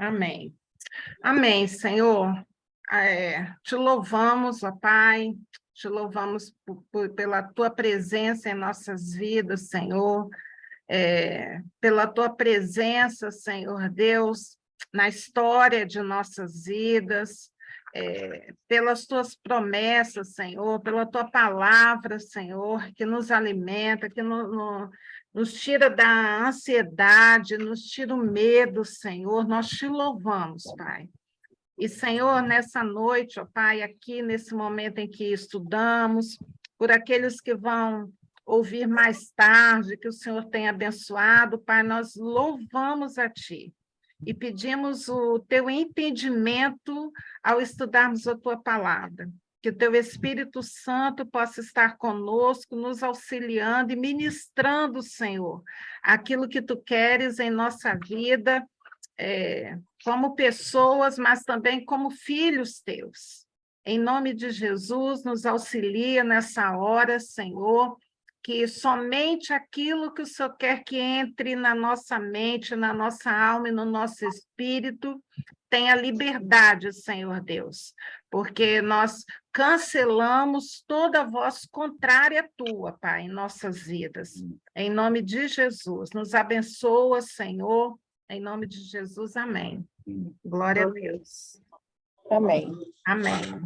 Amém. Amém, Senhor. Te louvamos, ó Pai, te louvamos pela tua presença em nossas vidas, Senhor, pela tua presença, Senhor Deus, na história de nossas vidas, pelas tuas promessas, Senhor, pela tua palavra, Senhor, que nos alimenta, que nos tira da ansiedade, nos tira o medo, Senhor. Nós te louvamos, Pai. E, Senhor, nessa noite, ó Pai, aqui nesse momento em que estudamos, por aqueles que vão ouvir mais tarde, que o Senhor tenha abençoado, Pai, nós louvamos a Ti e pedimos o Teu entendimento ao estudarmos a Tua palavra. Que o Teu Espírito Santo possa estar conosco, nos auxiliando e ministrando, Senhor, aquilo que Tu queres em nossa vida, como pessoas, mas também como filhos teus. Em nome de Jesus, nos auxilia nessa hora, Senhor, que somente aquilo que o Senhor quer que entre na nossa mente, na nossa alma e no nosso espírito, tenha liberdade, Senhor Deus, porque nós cancelamos toda voz contrária à tua, Pai, em nossas vidas. Em nome de Jesus, nos abençoa, Senhor. Em nome de Jesus, amém. Glória a Deus. Amém. Amém.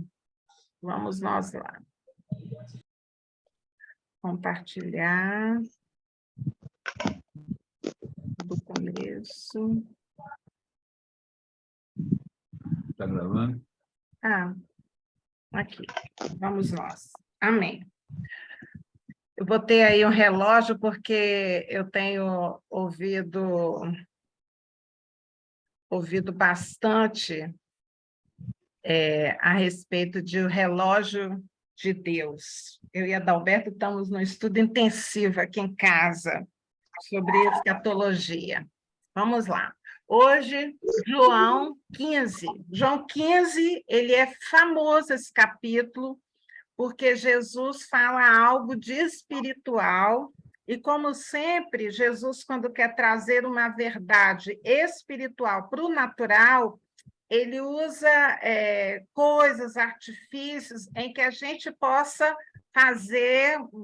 Vamos nós lá. Compartilhar. Do começo. Está gravando? Aqui. Vamos nós. Amém. Eu botei aí um relógio porque eu tenho ouvido bastante a respeito de o relógio de Deus. Eu e a Adalberto estamos no estudo intensivo aqui em casa sobre escatologia. Vamos lá. Hoje, João 15. João 15, ele é famoso esse capítulo, porque Jesus fala algo de espiritual, e como sempre, Jesus, quando quer trazer uma verdade espiritual para o natural, ele usa coisas, artifícios, em que a gente possa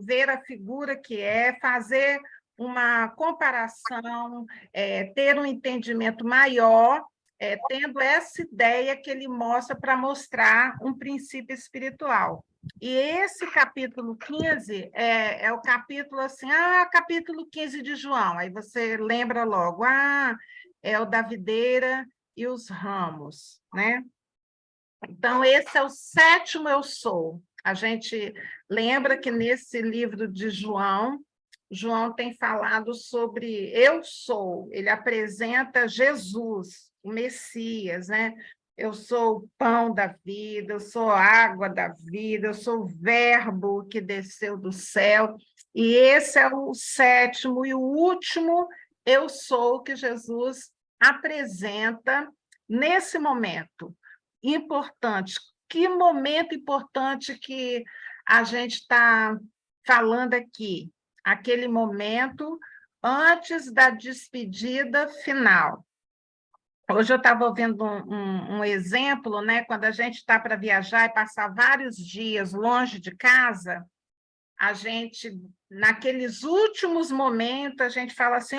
ver a figura que fazer uma comparação, ter um entendimento maior, tendo essa ideia que ele mostra para mostrar um princípio espiritual. E esse capítulo 15 é o capítulo assim, capítulo 15 de João, aí você lembra logo, é o da videira e os ramos, né? Então, esse é o sétimo eu sou. A gente lembra que nesse livro de João, João tem falado sobre eu sou, ele apresenta Jesus, o Messias, né? Eu sou o pão da vida, eu sou a água da vida, eu sou o verbo que desceu do céu, e esse é o sétimo e o último eu sou que Jesus apresenta nesse momento importante. Que momento importante que a gente está falando aqui, aquele momento antes da despedida final. Hoje eu estava vendo um exemplo, né? Quando a gente está para viajar e passar vários dias longe de casa, a gente, naqueles últimos momentos, a gente fala assim,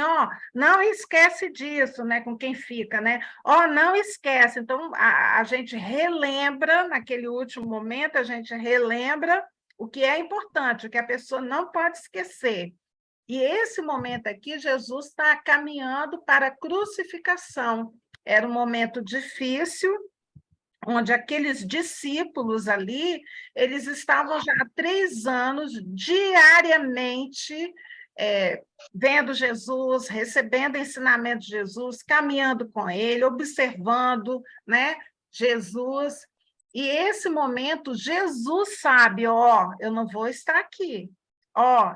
não esquece disso, né, com quem fica, né? Não esquece. Então, a gente relembra, naquele último momento, a gente relembra o que é importante, o que a pessoa não pode esquecer. E esse momento aqui, Jesus está caminhando para a crucificação. Era um momento difícil, onde aqueles discípulos ali, eles estavam já há 3 anos, diariamente, vendo Jesus, recebendo ensinamento de Jesus, caminhando com ele, observando, né, Jesus. E esse momento, Jesus sabe, eu não vou estar aqui,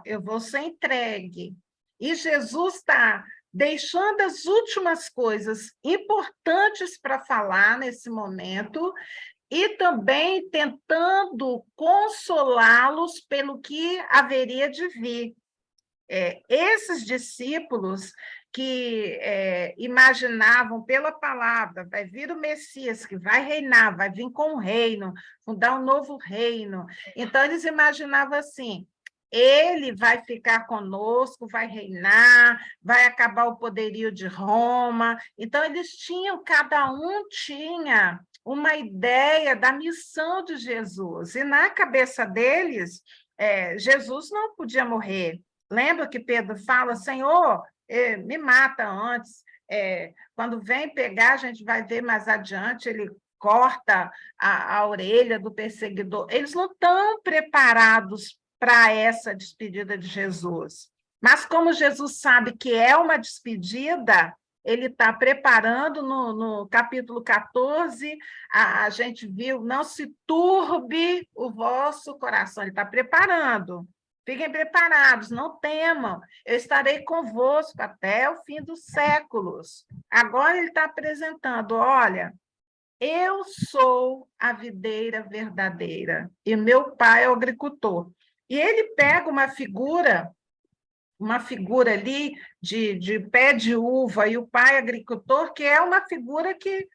eu vou ser entregue. E Jesus está deixando as últimas coisas importantes para falar nesse momento e também tentando consolá-los pelo que haveria de vir. Esses discípulos, que imaginavam pela palavra, vai vir o Messias, que vai reinar, vai vir com o reino, fundar um novo reino. Então, eles imaginavam assim, ele vai ficar conosco, vai reinar, vai acabar o poderio de Roma. Então, cada um tinha uma ideia da missão de Jesus. E na cabeça deles, Jesus não podia morrer. Lembra que Pedro fala, Senhor, me mata antes. Quando vem pegar, a gente vai ver mais adiante, ele corta a orelha do perseguidor. Eles não estão preparados para essa despedida de Jesus. Mas como Jesus sabe que é uma despedida, ele está preparando no capítulo 14, a gente viu, não se turbe o vosso coração, ele está preparando. Fiquem preparados, não temam, eu estarei convosco até o fim dos séculos. Agora ele está apresentando, olha, eu sou a videira verdadeira e meu pai é o agricultor. E ele pega uma figura ali de pé de uva e o pai agricultor, que é uma figura que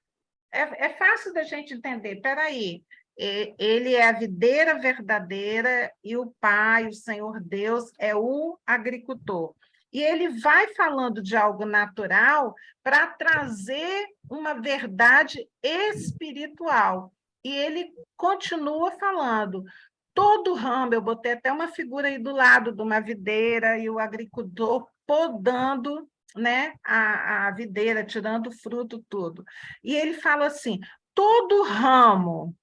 é fácil da gente entender. Espera aí, ele é a videira verdadeira e o pai, o Senhor Deus, é o agricultor. E ele vai falando de algo natural para trazer uma verdade espiritual. E ele continua falando, todo ramo, eu botei até uma figura aí do lado de uma videira e o agricultor podando, né, a videira, tirando o fruto, tudo. E ele fala assim, todo ramo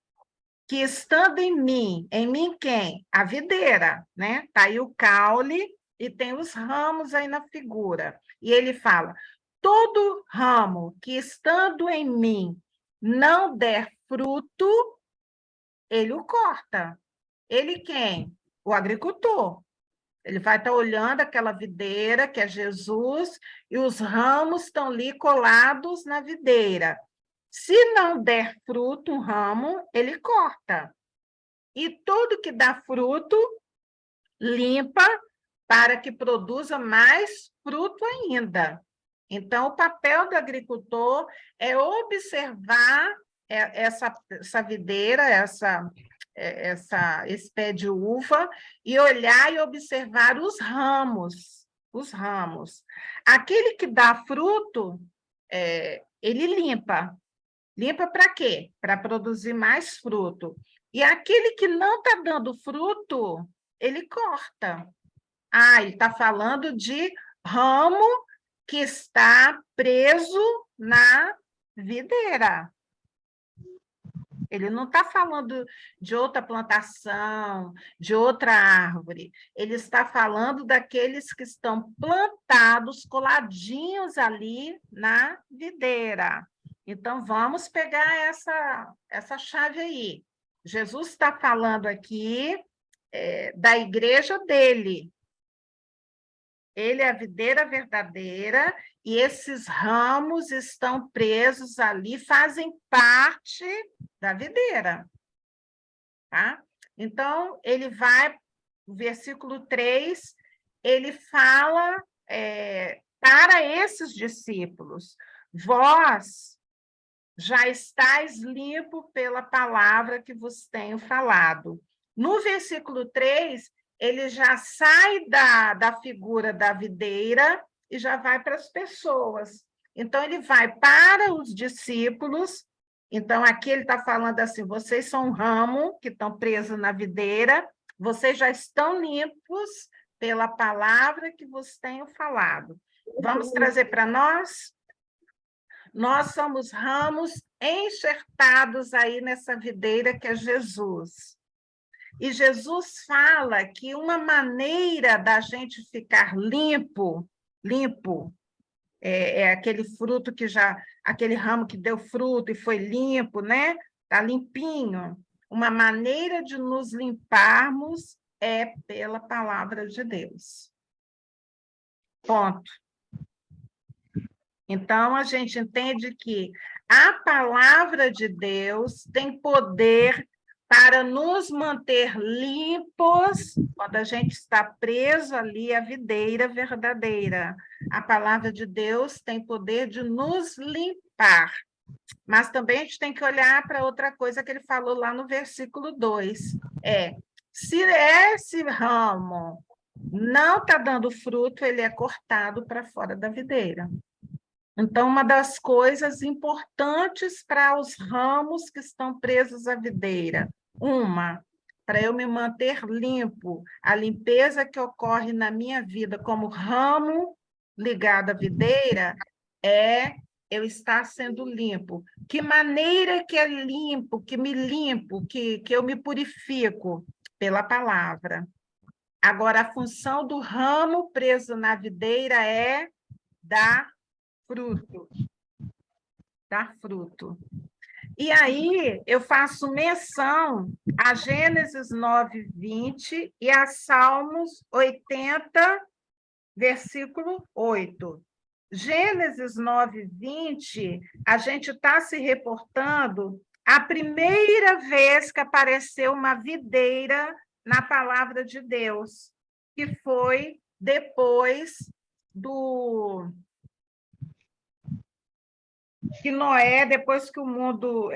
que estando em mim quem? A videira, né? Está aí o caule e tem os ramos aí na figura. E ele fala, todo ramo que estando em mim não der fruto, ele o corta. Ele quem? O agricultor. Ele vai estar olhando aquela videira, que é Jesus, e os ramos estão ali colados na videira. Se não der fruto, um ramo, ele corta. E tudo que dá fruto, limpa para que produza mais fruto ainda. Então, o papel do agricultor é observar essa videira, esse pé de uva, e olhar e observar os ramos. Aquele que dá fruto, ele limpa. Limpa para quê? Para produzir mais fruto. E aquele que não está dando fruto, ele corta. Ele está falando de ramo que está preso na videira. Ele não está falando de outra plantação, de outra árvore. Ele está falando daqueles que estão plantados, coladinhos ali na videira. Então, vamos pegar essa chave aí. Jesus está falando aqui da igreja dele. Ele é a videira verdadeira e esses ramos estão presos ali, fazem parte da videira. Tá? Então, ele vai, no versículo 3, ele fala para esses discípulos, vós já estáis limpo pela palavra que vos tenho falado. No versículo 3, ele já sai da figura da videira e já vai para as pessoas. Então, ele vai para os discípulos. Então, aqui ele está falando assim, vocês são um ramo que estão presos na videira, vocês já estão limpos pela palavra que vos tenho falado. Vamos trazer para nós? Nós somos ramos enxertados aí nessa videira que é Jesus. E Jesus fala que uma maneira da gente ficar limpo é aquele fruto aquele ramo que deu fruto e foi limpo, né? Está limpinho. Uma maneira de nos limparmos é pela palavra de Deus. Ponto. Então, a gente entende que a palavra de Deus tem poder para nos manter limpos quando a gente está preso ali à videira verdadeira. a palavra de Deus tem poder de nos limpar. Mas também a gente tem que olhar para outra coisa que ele falou lá no versículo 2. Se esse ramo não está dando fruto, ele é cortado para fora da videira. Então, uma das coisas importantes para os ramos que estão presos à videira, para eu me manter limpo, a limpeza que ocorre na minha vida como ramo ligado à videira é eu estar sendo limpo. Que maneira que é limpo, que me limpo, que eu me purifico? Pela palavra. Agora, a função do ramo preso na videira é dar fruto. Dar fruto. E aí, eu faço menção a Gênesis 9, 20 e a Salmos 80, versículo 8. Gênesis 9, 20, a gente está se reportando a primeira vez que apareceu uma videira na palavra de Deus, que foi depois que Noé, depois que o mundo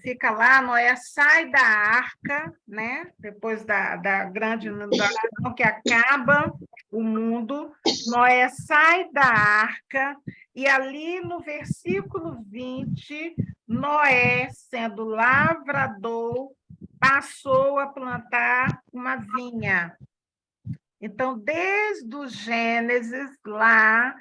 fica lá, Noé sai da arca, né? Depois da grande inundação que acaba o mundo, Noé sai da arca, e ali no versículo 20, Noé, sendo lavrador, passou a plantar uma vinha. Então, desde o Gênesis, lá,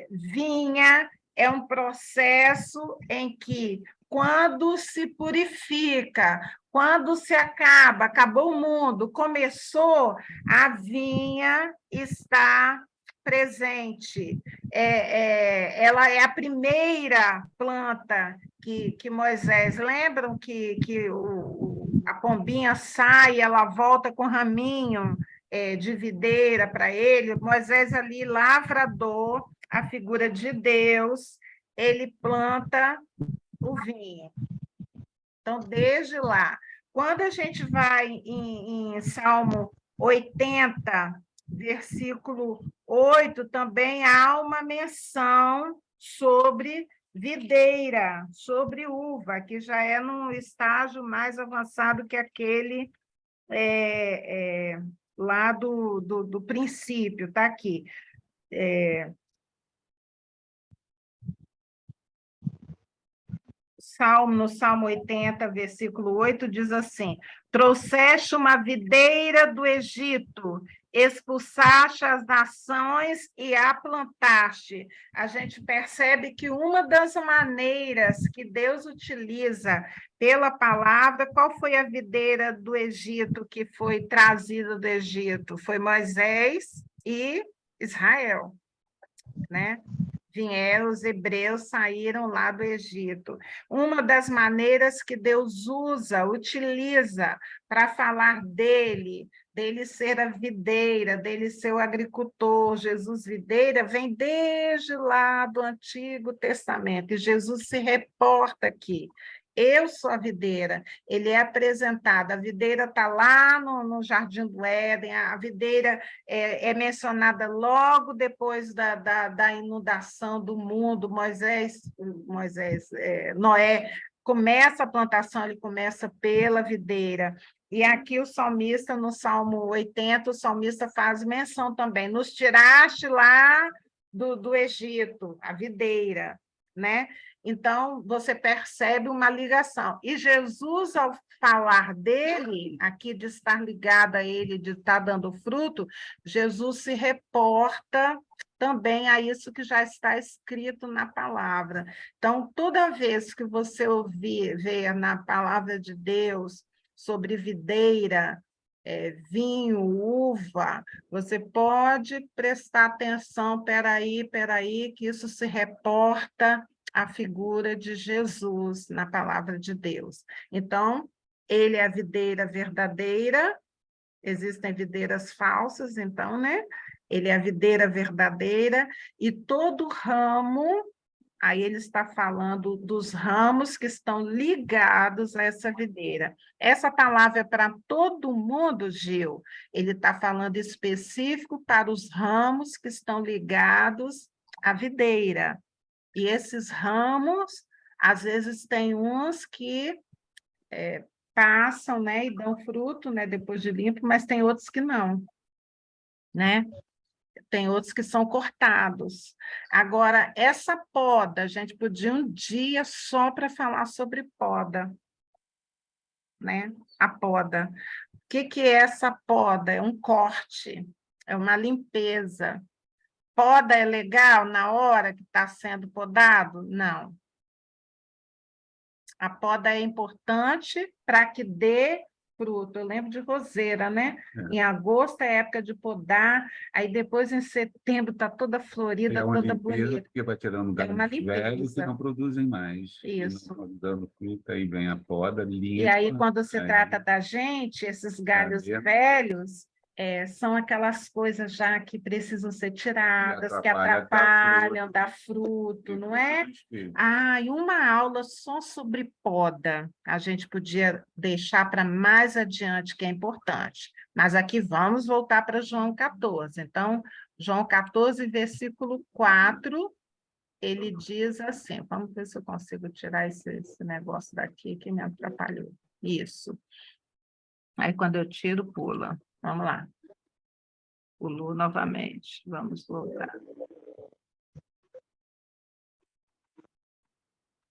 vinha é um processo em que, quando se purifica, quando se acabou o mundo, começou, a vinha está presente. Ela é a primeira planta que Moisés... Lembram que a pombinha sai, ela volta com raminho de videira para ele? Moisés ali, lavrador, a figura de Deus, ele planta o vinho. Então, desde lá. Quando a gente vai em Salmo 80, versículo 8, também há uma menção sobre videira, sobre uva, que já é num estágio mais avançado que aquele lá do princípio, está aqui. No Salmo 80, versículo 8, diz assim: trouxeste uma videira do Egito, expulsaste as nações e a plantaste. A gente percebe que uma das maneiras que Deus utiliza pela palavra, qual foi a videira do Egito que foi trazida do Egito? Foi Moisés e Israel, né? Vieram, os hebreus saíram lá do Egito. Uma das maneiras que Deus utiliza para falar dele ser a videira, dele ser o agricultor, Jesus videira, vem desde lá do Antigo Testamento, e Jesus se reporta aqui. Eu sou a videira, ele é apresentado, a videira está lá no Jardim do Éden, a videira é mencionada logo depois da inundação do mundo. Noé começa a plantação, ele começa pela videira. E aqui o salmista, no Salmo 80, o salmista faz menção também: nos tiraste lá do Egito, a videira, né? Então, você percebe uma ligação. E Jesus, ao falar dele, aqui de estar ligado a ele, de estar dando fruto, Jesus se reporta também a isso que já está escrito na palavra. Então, toda vez que você ver na palavra de Deus sobre videira, vinho, uva, você pode prestar atenção, peraí, que isso se reporta à figura de Jesus na palavra de Deus. Então, ele é a videira verdadeira, existem videiras falsas, então, né? Ele é a videira verdadeira, e todo ramo Aí ele está falando dos ramos que estão ligados a essa videira. Essa palavra é para todo mundo, Gil. Ele está falando específico para os ramos que estão ligados à videira. E esses ramos, às vezes, tem uns que passam, né, e dão fruto, né, depois de limpo, mas tem outros que não, né? Tem outros que são cortados. Agora, essa poda, a gente podia um dia só para falar sobre poda, né? A poda. O que é essa poda? É um corte, é uma limpeza. Poda é legal na hora que está sendo podado? Não. A poda é importante para que dê fruto. Eu lembro de roseira, né? Em agosto é época de podar, aí depois em setembro está toda florida, uma toda limpeza, bonita. porque vai tirando É uma galhos velhos que limpeza. não produzem mais. Isso. Não dando fruta, aí vem a poda, E aí, limpa. quando se Aí, trata da gente, esses galhos aí velhos são aquelas coisas já que precisam ser tiradas, que atrapalha atrapalham, dar fruto, não é? espírito. E uma aula só sobre poda. A gente podia deixar para mais adiante, que é importante. Mas aqui vamos voltar para João 14. Então, João 14, versículo 4, ele diz assim, vamos ver se eu consigo tirar esse negócio daqui que me atrapalhou. Isso. Aí, quando eu tiro, pula. Vamos lá. Pulou novamente. Vamos voltar.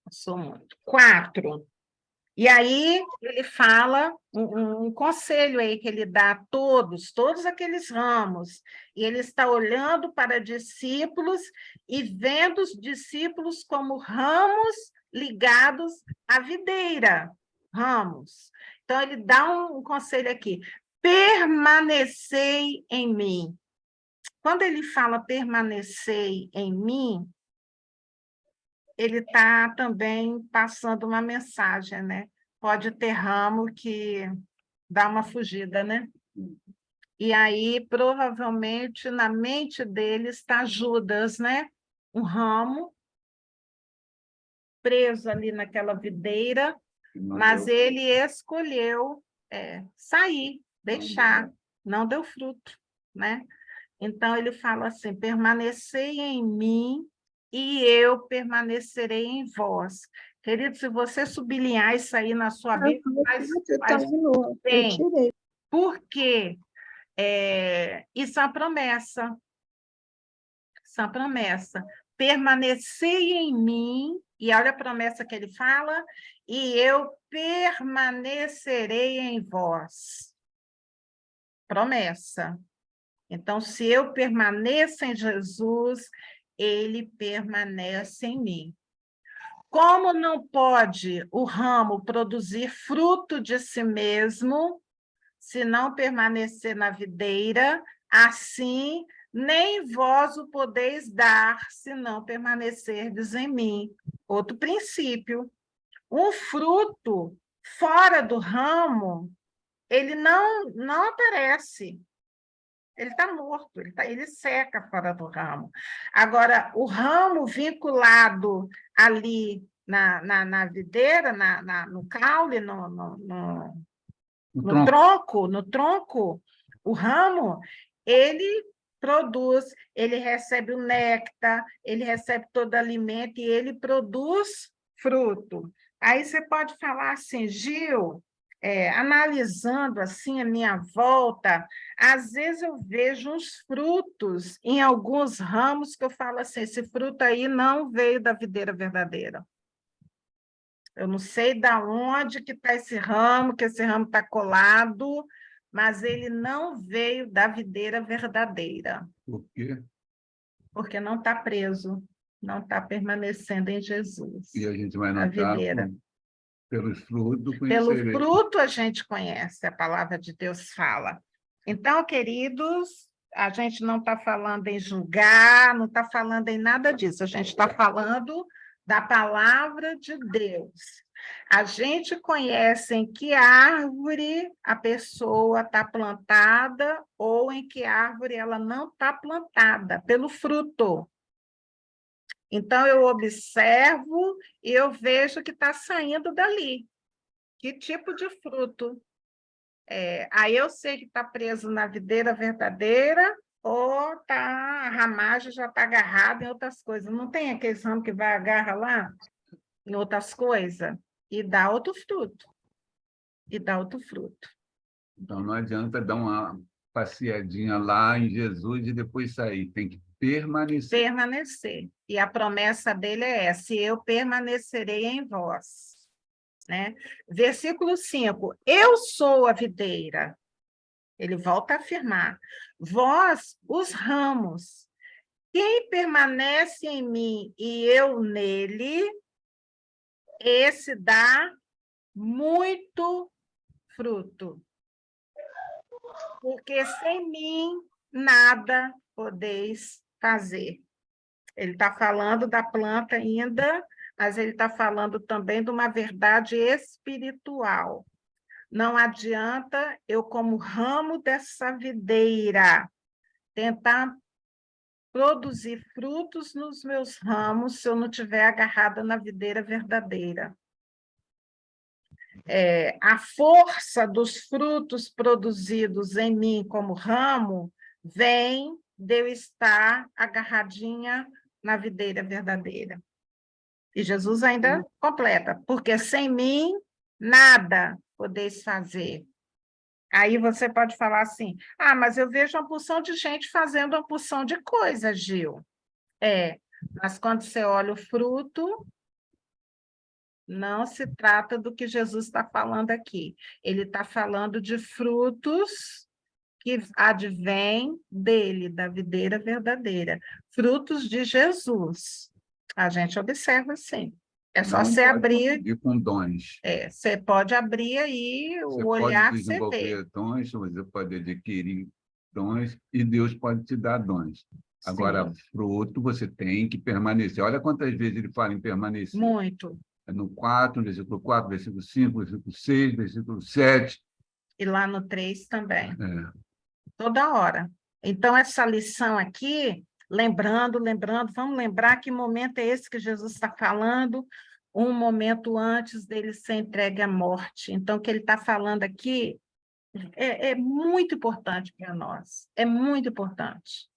Passou muito. 4. E aí, ele fala um conselho aí que ele dá a todos aqueles ramos. E ele está olhando para discípulos e vendo os discípulos como ramos ligados à videira. Ramos. Então, ele dá um conselho aqui. Permanecei em mim. Quando ele fala permanecei em mim, ele está também passando uma mensagem, né? Pode ter ramo que dá uma fugida, né? E aí, provavelmente, na mente dele está Judas, né? Um ramo preso ali naquela videira, mas ele escolheu sair, deixar, não deu fruto, né? Então, ele fala assim, permanecei em mim e eu permanecerei em vós. Querido, se você sublinhar isso aí na sua Bíblia, faz bem. Porque isso é uma promessa. Isso é uma promessa. Permanecei em mim, e olha a promessa que ele fala, e eu permanecerei em vós. Promessa. Então, se eu permaneço em Jesus, ele permanece em mim. Como não pode o ramo produzir fruto de si mesmo, se não permanecer na videira, assim nem vós o podeis dar, se não permanecerdes em mim. Outro princípio. Um fruto fora do ramo, ele não aparece. Ele está morto, ele seca fora do ramo. Agora, o ramo vinculado ali na videira, no caule, no tronco, o ramo, ele produz, ele recebe o néctar, ele recebe todo alimento e ele produz fruto. Aí você pode falar assim, Gil, analisando assim a minha volta, às vezes eu vejo uns frutos em alguns ramos que eu falo assim, esse fruto aí não veio da videira verdadeira. Eu não sei de onde que está esse ramo, que esse ramo está colado, mas ele não veio da videira verdadeira. Por quê? Porque não está preso, não está permanecendo em Jesus. E a gente vai a notar videira. Pelos frutos Pelo conhecerei. fruto a gente conhece, a palavra de Deus fala. Então, queridos, a gente não está falando em julgar, não está falando em nada disso, a gente está falando da palavra de Deus. A gente conhece em que árvore a pessoa está plantada ou em que árvore ela não está plantada, pelo fruto. Então, eu observo e eu vejo que está saindo dali. Que tipo de fruto? Aí eu sei que está preso na videira verdadeira ou a ramagem já está agarrada em outras coisas. Não tem aquele ramo que vai agarra lá em outras coisas e dá outro fruto. E dá outro fruto. Então, não adianta dar uma passeadinha lá em Jesus e depois sair. Tem que permanecer. Permanecer. E a promessa dele é essa: eu permanecerei em vós. Né? Versículo 5, eu sou a videira. Ele volta a afirmar, vós, os ramos, quem permanece em mim e eu nele, esse dá muito fruto. Porque sem mim nada podeis fazer. Ele está falando da planta ainda, mas ele está falando também de uma verdade espiritual. Não adianta eu, como ramo dessa videira, tentar produzir frutos nos meus ramos se eu não estiver agarrada na videira verdadeira. A força dos frutos produzidos em mim como ramo vem de eu estar agarradinha na videira verdadeira. E Jesus ainda completa, porque sem mim nada podeis fazer. Aí você pode falar assim, mas eu vejo uma porção de gente fazendo uma porção de coisas, Gil. Mas quando você olha o fruto, não se trata do que Jesus está falando aqui. Ele está falando de frutos que advêm dele, da videira verdadeira. Frutos de Jesus. A gente observa assim. É só Não você pode abrir. confundir com dons. Você pode abrir aí Você o pode olhar que você vê. desenvolver dons, você pode adquirir dons e Deus pode te dar dons. Agora, Sim, fruto, você tem que permanecer. Olha quantas vezes ele fala em permanecer. muito. No 4, no versículo 4, versículo 5, versículo 6, versículo 7. E lá no 3 também. É. Toda hora. Então, essa lição aqui, lembrando, vamos lembrar que momento é esse que Jesus está falando, um momento antes dele ser entregue à morte. Então, o que ele está falando aqui é muito importante para nós, é muito importante,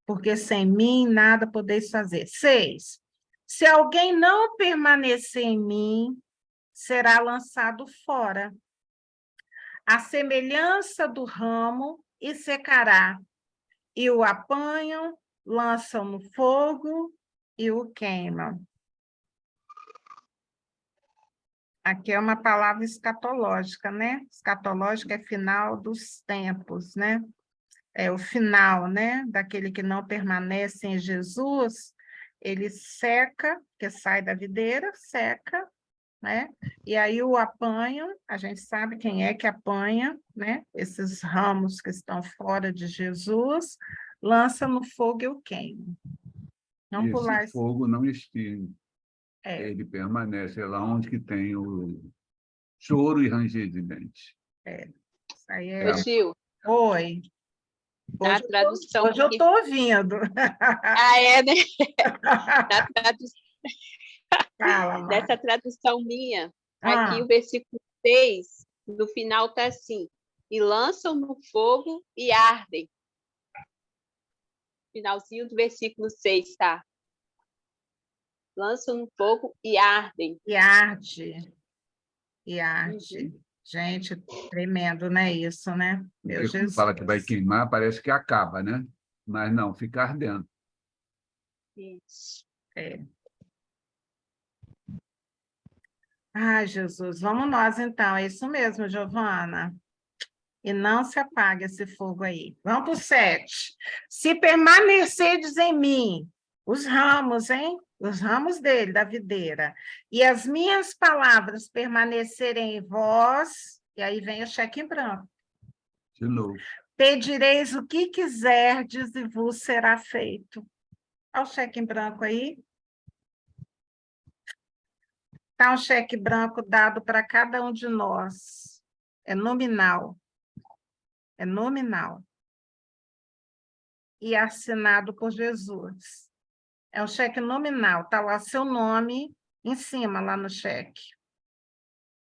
porque sem mim nada podeis fazer. 6, se alguém não permanecer em mim, será lançado fora, a semelhança do ramo, e secará. E o apanham, lançam no fogo e o queimam. Aqui é uma palavra escatológica, né? Escatológica é final dos tempos, né? É o final, né? Daquele que não permanece em Jesus, ele seca, que sai da videira, seca, né? E aí o apanham, a gente sabe quem é que apanha, né? Esses ramos que estão fora de Jesus, lança no fogo e o queima. E Vamos esse pular isso. fogo não extingue. É, Ele permanece lá onde que tem o choro e ranger de dentes. isso aí Ô, é. Gil, Oi. na tradução Hoje eu que... estou ouvindo. É, né? Na tradu... Fala, Mari. Nessa tradução minha, aqui Ah, o versículo 6, no final está assim, e lançam no fogo e ardem. Finalzinho do versículo 6, tá? Lançam no fogo e ardem. e arte. E arte. Gente, tremendo, né? Isso, né? Meu Porque quando Jesus. fala que vai queimar, parece que acaba, né? Mas não, fica ardendo. Isso. É. Ai, Jesus, vamos nós então. É isso mesmo, Giovana. E não se apague esse fogo aí. Vamos para o 7. Se permanecerdes em mim, os ramos, hein? Os ramos dele, da videira, e as minhas palavras permanecerem em vós, e aí vem o cheque em branco. De novo. Pedireis o que quiserdes e vos será feito. Olha o cheque em branco aí. Está um cheque branco dado para cada um de nós. É nominal. É nominal. E assinado por Jesus. É um cheque nominal, está lá seu nome em cima, lá no cheque.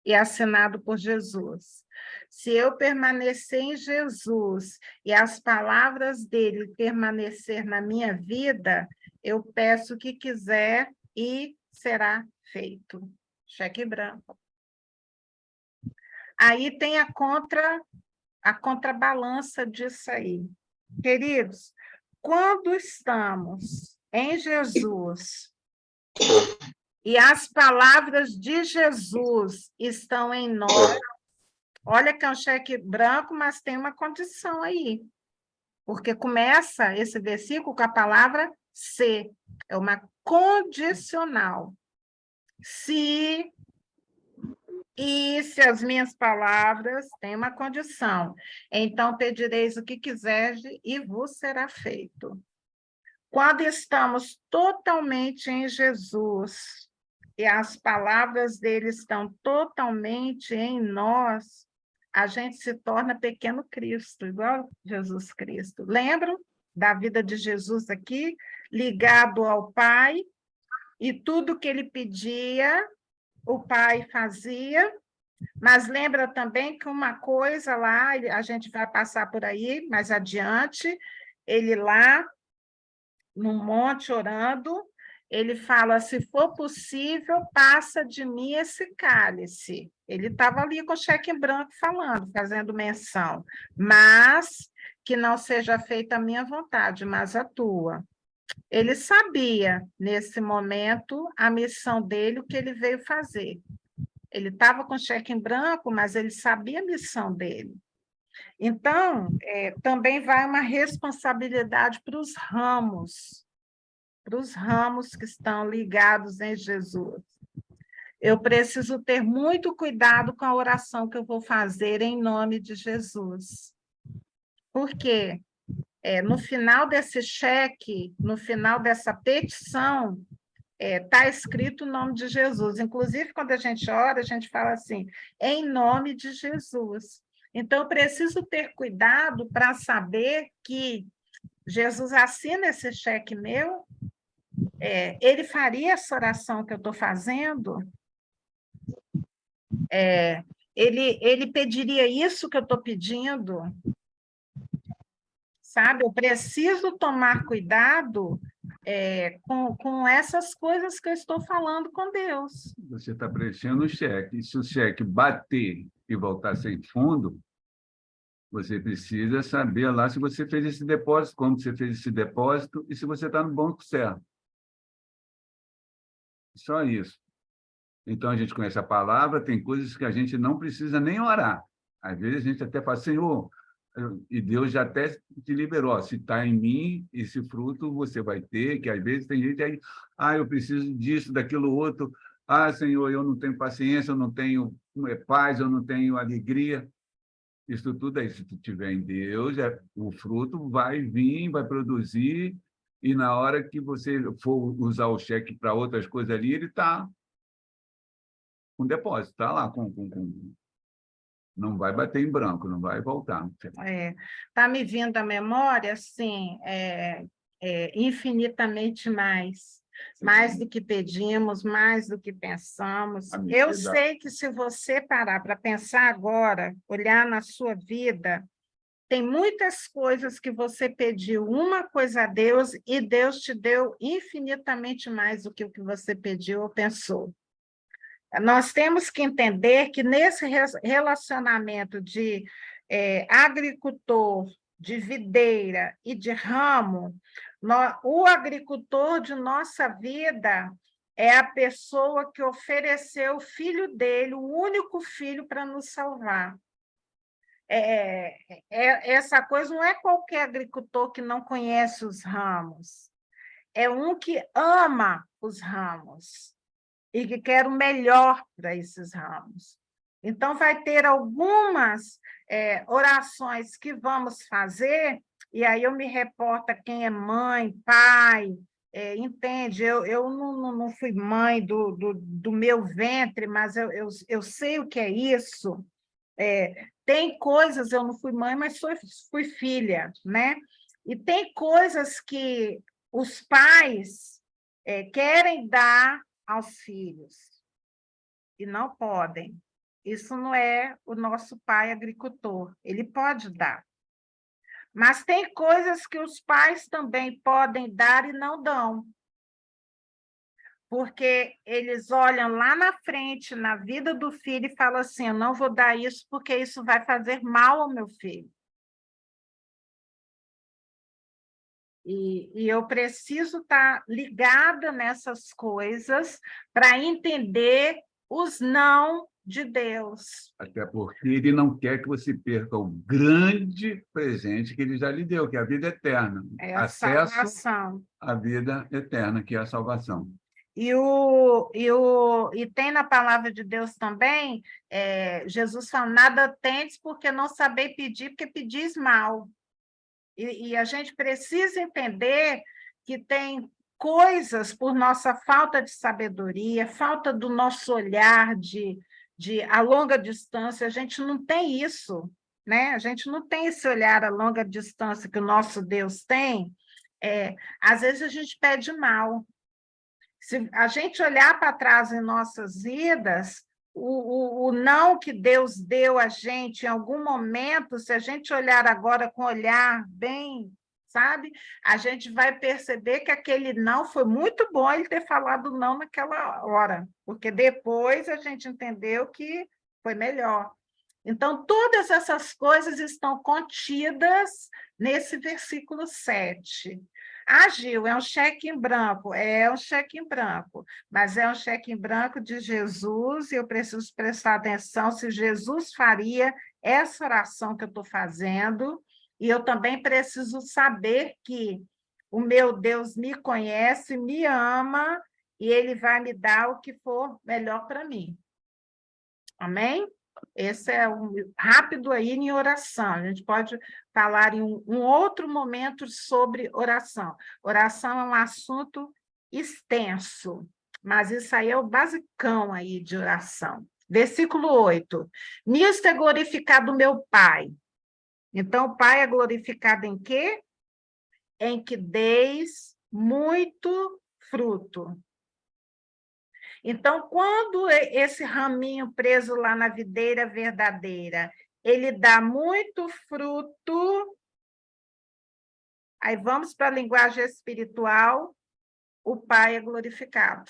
E assinado por Jesus. Se eu permanecer em Jesus e as palavras dele permanecer na minha vida, eu peço o que quiser e será feito. Cheque branco. Aí tem a contrabalança disso aí. Queridos, quando estamos em Jesus e as palavras de Jesus estão em nós, olha que é um cheque branco, mas tem uma condição aí, porque começa esse versículo com a palavra se, é uma condicional. Se as minhas palavras têm uma condição, então pedireis o que quiseres e vos será feito. Quando estamos totalmente em Jesus e as palavras dele estão totalmente em nós, a gente se torna pequeno Cristo, igual Jesus Cristo. Lembram da vida de Jesus aqui, ligado ao Pai, e tudo que ele pedia, o Pai fazia, mas lembra também que uma coisa lá, a gente vai passar por aí mais adiante, ele lá no monte orando, ele fala, se for possível, passa de mim esse cálice. Ele estava ali com o cheque em branco falando, fazendo menção, mas que não seja feita a minha vontade, mas a tua. Ele sabia, nesse momento, a missão dele, o que ele veio fazer. Ele estava com cheque em branco, mas ele sabia a missão dele. Então, também vai uma responsabilidade para os ramos que estão ligados em Jesus. Eu preciso ter muito cuidado com a oração que eu vou fazer em nome de Jesus. Por quê? No final desse cheque, no final dessa petição, está escrito o nome de Jesus. Inclusive, quando a gente ora, a gente fala assim, em nome de Jesus. Então, eu preciso ter cuidado para saber que Jesus assina esse cheque meu, ele faria essa oração que eu estou fazendo, ele pediria isso que eu estou pedindo, sabe? Eu preciso tomar cuidado com essas coisas que eu estou falando com Deus. Você está preenchendo o cheque. E se o cheque bater e voltar sem fundo, você precisa saber lá se você fez esse depósito, como você fez esse depósito e se você está no banco certo. Só isso. Então, a gente conhece a palavra, tem coisas que a gente não precisa nem orar. Às vezes, a gente até fala, Senhor, e Deus já até te liberou. Se está em mim, esse fruto você vai ter, que às vezes tem gente aí, eu preciso disso, daquilo outro. Senhor, eu não tenho paciência, eu não tenho paz, eu não tenho alegria. Isso tudo aí, se tu tiver em Deus, o fruto vai vir, vai produzir, e na hora que você for usar o cheque para outras coisas ali, ele está com depósito, está lá não vai bater em branco, não vai voltar. Está me vindo à memória, assim, infinitamente mais do que pedimos, mais do que pensamos. Eu sei que se você parar para pensar agora, olhar na sua vida, tem muitas coisas que você pediu uma coisa a Deus e Deus te deu infinitamente mais do que o que você pediu ou pensou. Nós temos que entender que nesse relacionamento de agricultor, de videira e de ramo, o agricultor de nossa vida é a pessoa que ofereceu o filho dele, o único filho, para nos salvar. Essa coisa não é qualquer agricultor que não conhece os ramos, é um que ama os ramos e que quer o melhor para esses ramos. Então, vai ter algumas orações que vamos fazer, e aí eu me reporto a quem é mãe, pai, entende? Eu não fui mãe do meu ventre, mas eu sei o que é isso. Tem coisas, eu não fui mãe, mas fui filha, né? E tem coisas que os pais querem dar aos filhos e não podem. Isso não é o nosso pai agricultor, ele pode dar. Mas tem coisas que os pais também podem dar e não dão. Porque eles olham lá na frente, na vida do filho, e falam assim: eu não vou dar isso porque isso vai fazer mal ao meu filho. E eu preciso estar ligada nessas coisas para entender os não de Deus. Até porque ele não quer que você perca o grande presente que ele já lhe deu, que é a vida eterna. É a Acesso salvação. à vida eterna, que é a salvação. E tem na palavra de Deus também, Jesus fala: nada tendes porque não sabeis pedir, porque pedis mal. E a gente precisa entender que tem coisas, por nossa falta de sabedoria, falta do nosso olhar a longa distância, a gente não tem isso, né? A gente não tem esse olhar a longa distância que o nosso Deus tem. Às vezes a gente pede mal. Se a gente olhar para trás em nossas vidas, o não que Deus deu a gente em algum momento, se a gente olhar agora com olhar bem, sabe? A gente vai perceber que aquele não foi muito bom ele ter falado não naquela hora, porque depois a gente entendeu que foi melhor. Então, todas essas coisas estão contidas nesse versículo 7. Ah, Gil, é um cheque em branco. É um cheque em branco, mas é um cheque em branco de Jesus, e eu preciso prestar atenção se Jesus faria essa oração que eu estou fazendo, e eu também preciso saber que o meu Deus me conhece, me ama, e Ele vai me dar o que for melhor para mim. Amém? Esse é um rápido aí em oração. A gente pode falar em um outro momento sobre oração. Oração é um assunto extenso, mas isso aí é o basicão aí de oração. Versículo 8. Nisto é glorificado meu Pai. Então, o Pai é glorificado em quê? Em que deis muito fruto. Então, quando esse raminho preso lá na videira verdadeira, ele dá muito fruto, aí vamos para a linguagem espiritual, o Pai é glorificado.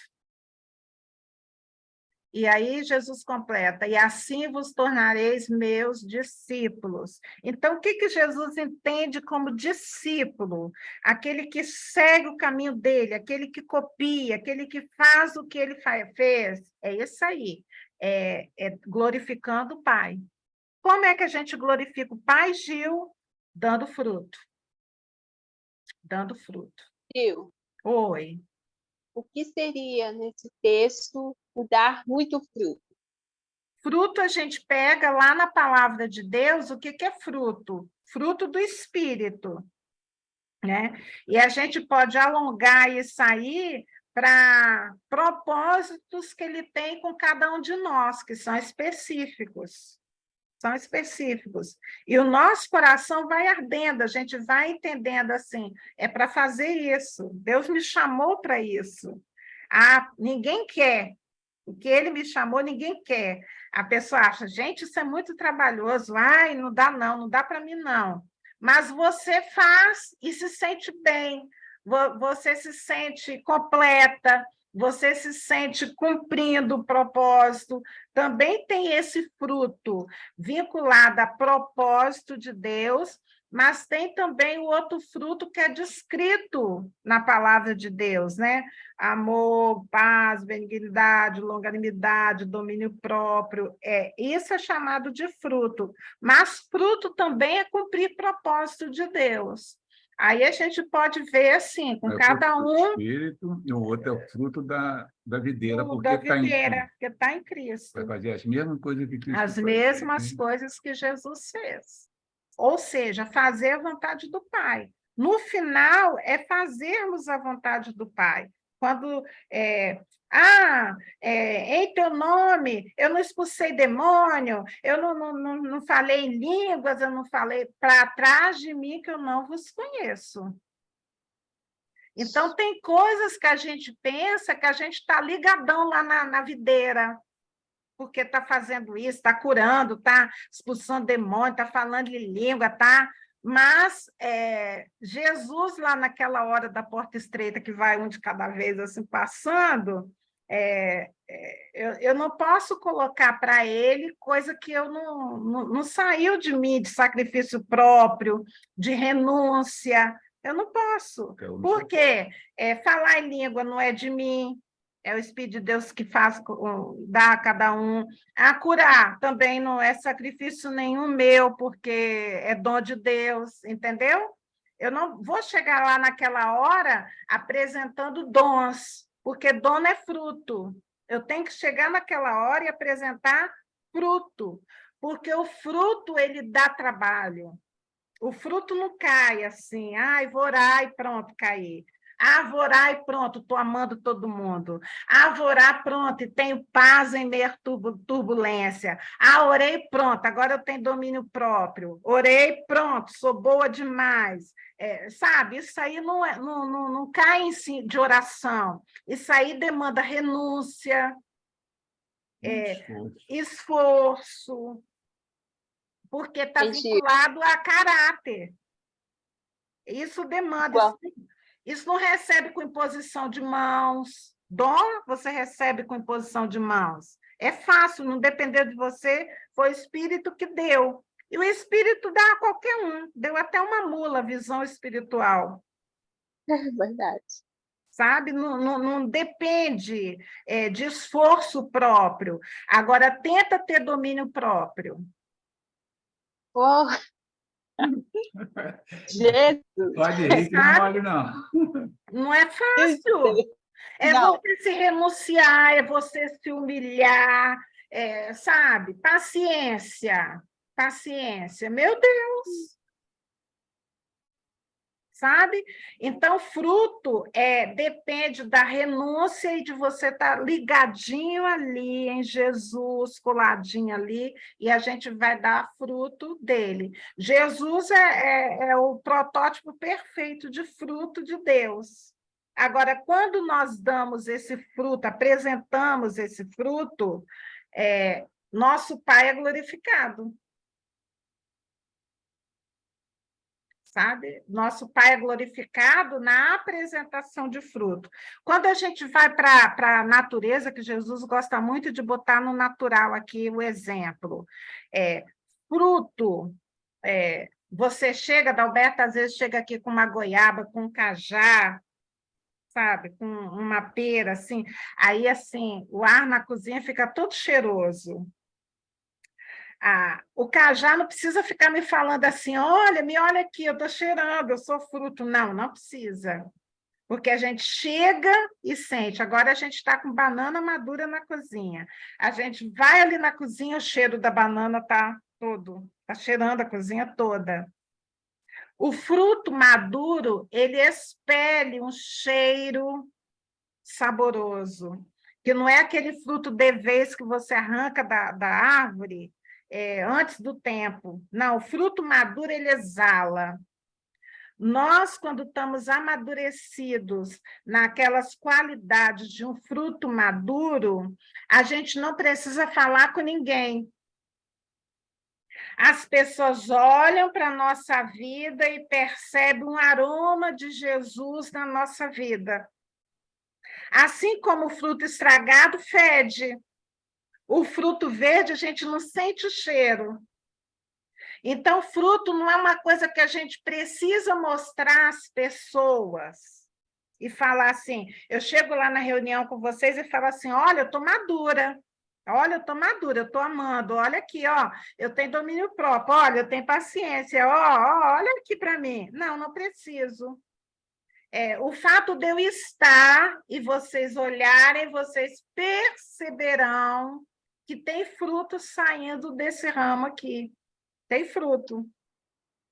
E aí Jesus completa: e assim vos tornareis meus discípulos. Então, o que Jesus entende como discípulo? Aquele que segue o caminho dele, aquele que copia, aquele que faz o que ele fez. É isso aí, é glorificando o Pai. Como é que a gente glorifica o Pai, Gil? Dando fruto. Dando fruto. Gil, Oi. o que seria, nesse texto, o dar muito fruto? Fruto a gente pega lá na palavra de Deus, o que é fruto? Fruto do Espírito, né? E a gente pode alongar isso aí para propósitos que ele tem com cada um de nós, que são específicos. São específicos. E o nosso coração vai ardendo, a gente vai entendendo assim, é para fazer isso. Deus me chamou para isso. Ah, ninguém quer. O que ele me chamou, ninguém quer. A pessoa acha: gente, isso é muito trabalhoso. Ai, não dá não, não dá para mim não. Mas você faz e se sente bem. Você se sente completa, você se sente cumprindo o propósito. Também tem esse fruto vinculado a propósito de Deus, mas tem também o outro fruto que é descrito na palavra de Deus, né? Amor, paz, benignidade, longanimidade, domínio próprio. Isso é chamado de fruto. Mas fruto também é cumprir propósito de Deus. Aí a gente pode ver assim, com cada um. Espírito, e o outro é o fruto da videira, porque Da está videira, porque está em Cristo. Vai fazer as mesmas coisas que Cristo As faz. mesmas coisas que Jesus fez. Ou seja, fazer a vontade do Pai. No final, é fazermos a vontade do Pai. Quando, em teu nome, eu não expulsei demônio, eu não falei em línguas, eu não falei para trás de mim que eu não vos conheço. Então, tem coisas que a gente pensa que a gente está ligadão lá na videira, porque está fazendo isso, está curando, está expulsando demônio, está falando em língua, tá? Mas Jesus, lá naquela hora da porta estreita, que vai um de cada vez assim passando, eu não posso colocar para ele coisa que eu não saiu de mim, de sacrifício próprio, de renúncia. Eu não posso. Por quê? Falar em língua não é de mim, é o Espírito de Deus que faz, dá a cada um. A curar também não é sacrifício nenhum meu, porque é dom de Deus, entendeu? Eu não vou chegar lá naquela hora apresentando dons, porque dom é fruto. Eu tenho que chegar naquela hora e apresentar fruto, porque o fruto ele dá trabalho. O fruto não cai assim, vou orar e pronto, cair. Vou orar e pronto, estou amando todo mundo. Vou orar, pronto, e tenho paz em meio à turbulência. Orei, pronto, agora eu tenho domínio próprio. Orei, pronto, sou boa demais. Sabe, isso aí não cai em si de oração. Isso aí demanda renúncia, esforço, porque está vinculado a caráter. Isso demanda, isso não recebe com imposição de mãos. Dom, você recebe com imposição de mãos. É fácil, não depender de você, foi o Espírito que deu. E o Espírito dá a qualquer um, deu até uma mula, visão espiritual. É verdade. Sabe? Não depende de esforço próprio. Agora, tenta ter domínio próprio. Oh, Jesus! Pode rir, que não é mole, não. Não é fácil. Você se renunciar, é você se humilhar, sabe? Paciência, paciência. Meu Deus! Sabe? Então, fruto depende da renúncia e de você estar ligadinho ali em Jesus, coladinho ali, e a gente vai dar fruto dele. Jesus é o protótipo perfeito de fruto de Deus. Agora, quando nós damos esse fruto, apresentamos esse fruto, nosso Pai é glorificado. Sabe? Nosso Pai é glorificado na apresentação de fruto. Quando a gente vai para a natureza, que Jesus gosta muito de botar no natural aqui o exemplo, fruto, você chega, Adalberto, às vezes chega aqui com uma goiaba, com um cajá, sabe, com uma pera, assim, aí, assim, o ar na cozinha fica todo cheiroso. O cajá não precisa ficar me falando assim, olha, me olha aqui, eu estou cheirando, eu sou fruto. Não, não precisa. Porque a gente chega e sente. Agora a gente está com banana madura na cozinha. A gente vai ali na cozinha, o cheiro da banana está todo, está cheirando a cozinha toda. O fruto maduro, ele expele um cheiro saboroso, que não é aquele fruto de vez que você arranca da árvore antes do tempo. Não, o fruto maduro, ele exala. Nós, quando estamos amadurecidos naquelas qualidades de um fruto maduro, a gente não precisa falar com ninguém. As pessoas olham para a nossa vida e percebem um aroma de Jesus na nossa vida. Assim como o fruto estragado fede, o fruto verde a gente não sente o cheiro. Então, fruto não é uma coisa que a gente precisa mostrar às pessoas e falar assim, eu chego lá na reunião com vocês e falo assim, olha, eu estou madura, olha, eu estou madura, eu estou amando, olha aqui, ó, eu tenho domínio próprio, olha, eu tenho paciência, olha aqui para mim. Não, não preciso. O fato de eu estar e vocês olharem, vocês perceberão que tem fruto saindo desse ramo aqui. Tem fruto.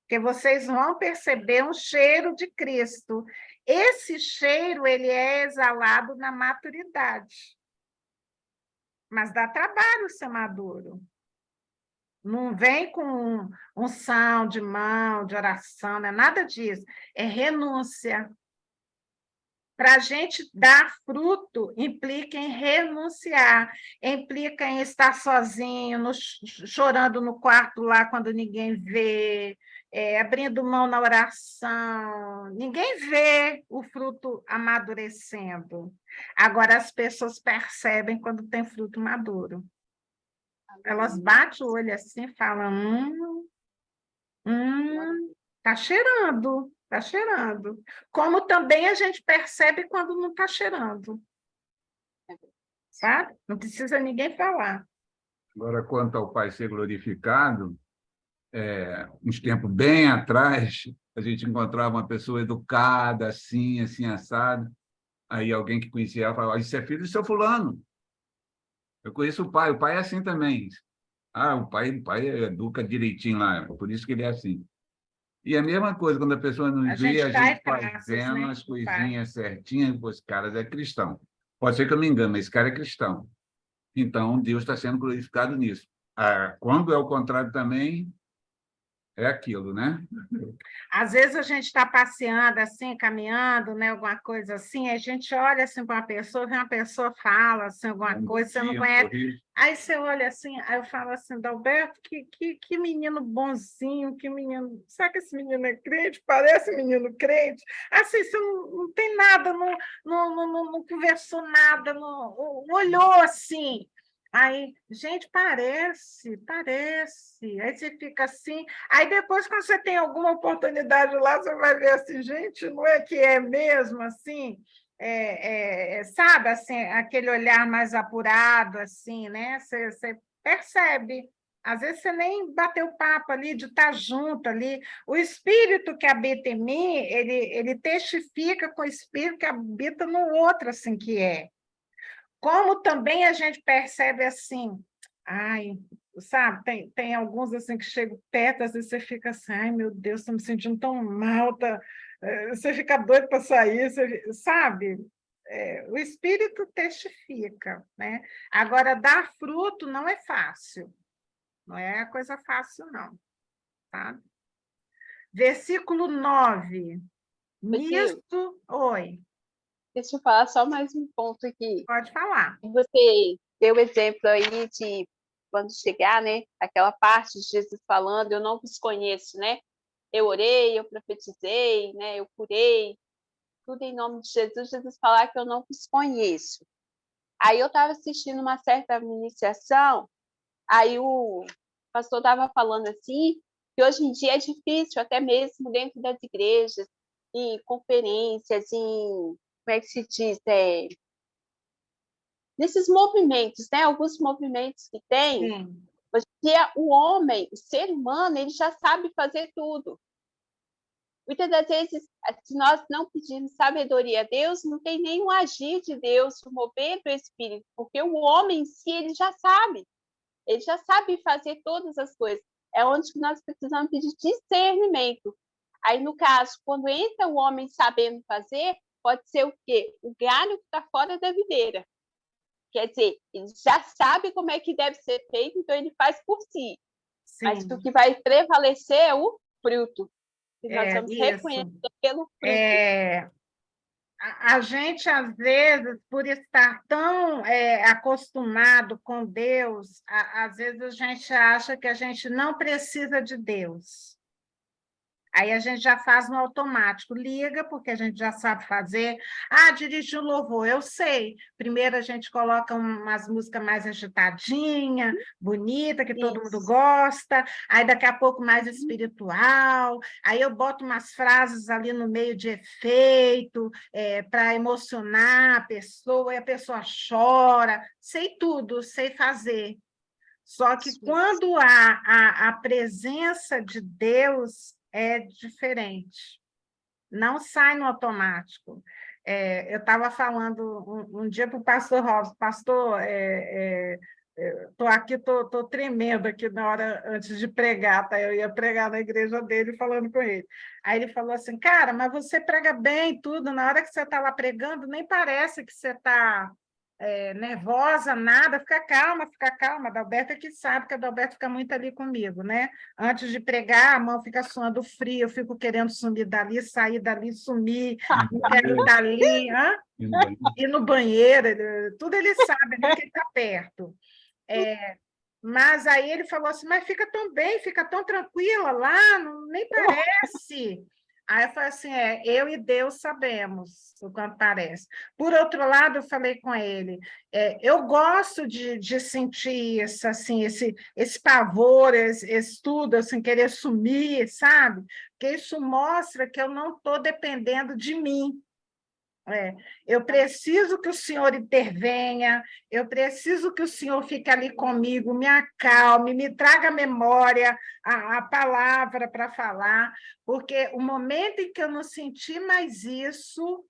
Porque vocês vão perceber um cheiro de Cristo. Esse cheiro, ele é exalado na maturidade. Mas dá trabalho ser maduro. Não vem com unção de mão, de oração, não é nada disso. É renúncia. Para a gente dar fruto, implica em renunciar, implica em estar sozinho, chorando no quarto lá quando ninguém vê, abrindo mão na oração. Ninguém vê o fruto amadurecendo. Agora, as pessoas percebem quando tem fruto maduro. Elas batem o olho assim e falam, tá cheirando, tá cheirando. Como também a gente percebe quando não está cheirando. Sabe? Não precisa ninguém falar. Agora, quanto ao Pai ser glorificado, uns tempos bem atrás, a gente encontrava uma pessoa educada, assim, assim, assado. Aí alguém que conhecia ela falava, isso é filho do seu fulano. Eu conheço o pai é assim também. Ah, o pai educa direitinho lá, por isso que ele é assim. E a mesma coisa, quando a pessoa A nos vê, gente a traz gente traços, fazendo né? as coisinhas certinhas, pô, esse cara é cristão. Pode ser que eu me engane, mas esse cara é cristão. Então, Deus está sendo glorificado nisso. Quando é o contrário também, é aquilo, né? Às vezes a gente está passeando assim, caminhando, né, alguma coisa assim, a gente olha assim para uma pessoa, vê uma pessoa fala assim, alguma coisa, você não conhece. Aí você olha assim, aí eu falo assim, Dalberto, que menino bonzinho, que menino. Será que esse menino é crente? Parece menino crente. Assim, você não tem nada, não conversou nada, não olhou assim. Aí, gente, parece. Aí você fica assim. Aí depois, quando você tem alguma oportunidade lá, você vai ver assim, gente, não é que é mesmo assim? Sabe, assim, aquele olhar mais apurado, assim, né? Você percebe. Às vezes você nem bateu papo ali de estar junto ali. O espírito que habita em mim, ele testifica com o espírito que habita no outro, assim que é. Como também a gente percebe assim, ai, sabe, tem alguns assim que chegam perto, às vezes você fica assim, ai meu Deus, estou me sentindo tão mal, você fica doido para sair, sabe? O espírito testifica, né? Agora, dar fruto não é fácil, não é coisa fácil, não, tá? Versículo 9. Nisto, oi, Deixa eu falar só mais um ponto aqui. pode falar. Você deu o exemplo aí de quando chegar, né? Aquela parte de Jesus falando, eu não vos conheço, né? Eu orei, eu profetizei, né? Eu curei, tudo em nome de Jesus. Jesus falar que eu não vos conheço. Aí eu estava assistindo uma certa ministração, aí o pastor estava falando assim, que hoje em dia é difícil, até mesmo dentro das igrejas, em conferências, como é que se diz? Nesses movimentos, né? Alguns movimentos que tem, Sim. hoje em dia o homem, o ser humano, ele já sabe fazer tudo. Muitas das vezes, se nós não pedirmos sabedoria a Deus, não tem nenhum agir de Deus, o mover do Espírito, porque o homem em si, ele já sabe fazer todas as coisas. É onde nós precisamos pedir discernimento. Aí, no caso, quando entra o homem sabendo fazer, pode ser o quê? O galho que está fora da videira. Quer dizer, ele já sabe como é que deve ser feito, então ele faz por si. Sim. Mas o que vai prevalecer é o fruto. E nós vamos Isso. reconhecer pelo fruto. A gente, às vezes, por estar tão acostumado com Deus, às vezes a gente acha que a gente não precisa de Deus. Aí a gente já faz no automático, liga, porque a gente já sabe fazer. Ah, dirigir o louvor, eu sei. Primeiro a gente coloca umas músicas mais agitadinha, bonita, que todo mundo gosta. Aí daqui a pouco mais espiritual. Aí eu boto umas frases ali no meio de efeito, para emocionar a pessoa, e a pessoa chora. Sei tudo, sei fazer. Só que quando há a presença de Deus, é diferente. Não sai no automático. Eu estava falando um dia para o pastor Robson, pastor, estou aqui, estou tremendo aqui na hora antes de pregar, tá? Eu ia pregar na igreja dele falando com ele. Aí ele falou assim, cara, mas você prega bem tudo, na hora que você está lá pregando, nem parece que você está nervosa, nada, fica calma. Adalberto é que sabe que a Adalberto fica muito ali comigo, né? Antes de pregar, a mão fica suando frio, eu fico querendo sumir dali, sair dali, sumir, não quero estar ali, ir no banheiro, tudo ele sabe ali que ele está perto. Mas aí ele falou assim, mas fica tão bem, fica tão tranquila lá, nem parece. Aí eu falei assim, eu e Deus sabemos o quanto parece. Por outro lado, eu falei com ele, eu gosto de sentir isso, assim, esse pavor, esse tudo, assim, querer sumir, sabe? Porque isso mostra que eu não estou dependendo de mim. Eu preciso que o Senhor intervenha, eu preciso que o Senhor fique ali comigo, me acalme, me traga à memória a palavra para falar, porque o momento em que eu não senti mais isso,